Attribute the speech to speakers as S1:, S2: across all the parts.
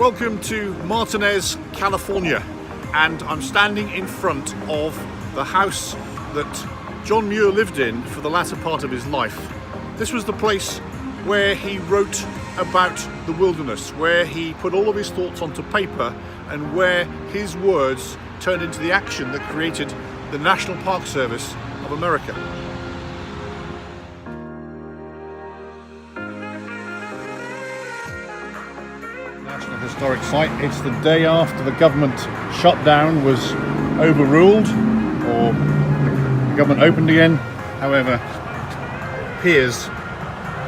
S1: Welcome to Martinez, California, and I'm standing in front of the house that John Muir lived in for the latter part of his life. This was the place where he wrote about the wilderness, where he put all of his thoughts onto paper, and where his words turned into the action that created the National Park Service of America. National Historic Site. It's the day after the government shutdown was overruled, or the government opened again. However, it appears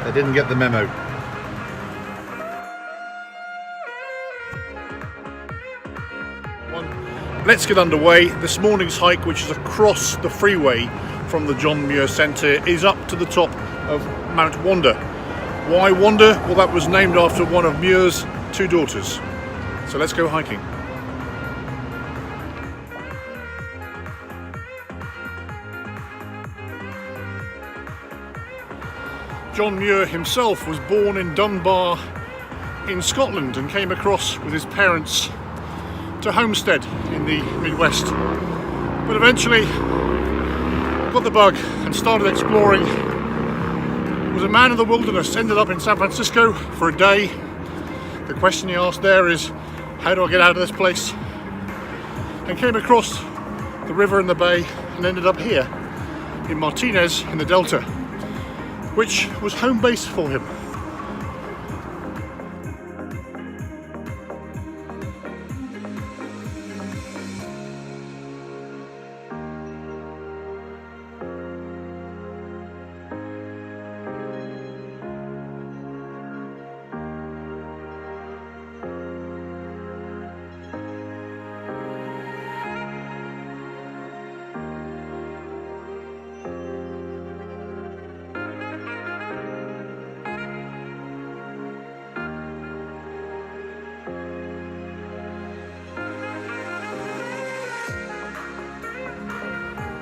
S1: they didn't get the memo. Let's get underway. This morning's hike, which is across the freeway from the John Muir Centre, is up to the top of Mount Wanda. Why Wanda? Well, that was named after one of Muir's two daughters. So let's go hiking. John Muir himself was born in Dunbar in Scotland and came across with his parents to Homestead in the Midwest, but eventually got the bug and started exploring. Was a man of the wilderness, ended up in San Francisco for a day. The question he asked there is, how do I get out of this place? And came across the river and the bay and ended up here in Martinez in the Delta, which was home base for him.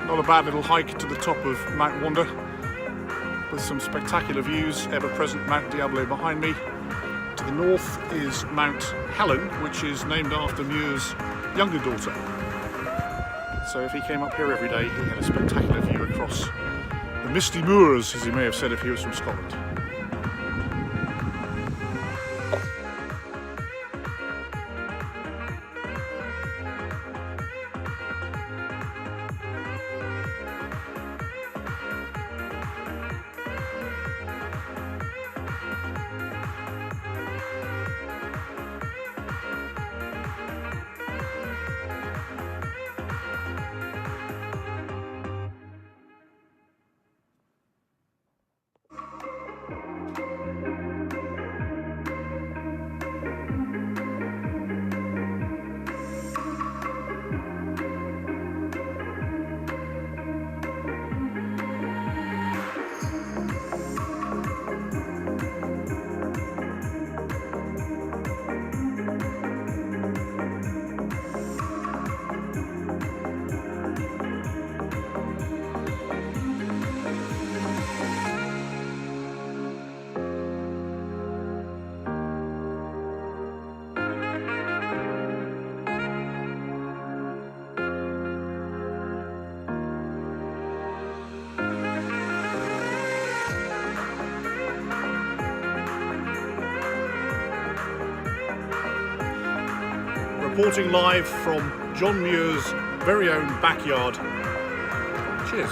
S1: Not a bad little hike to the top of Mount Wanda, with some spectacular views, ever-present Mount Diablo behind me. To the north is Mount Helen, which is named after Muir's younger daughter. So if he came up here every day, he had a spectacular view across the misty moors, as he may have said if he was from Scotland. Reporting live from John Muir's very own backyard. Cheers.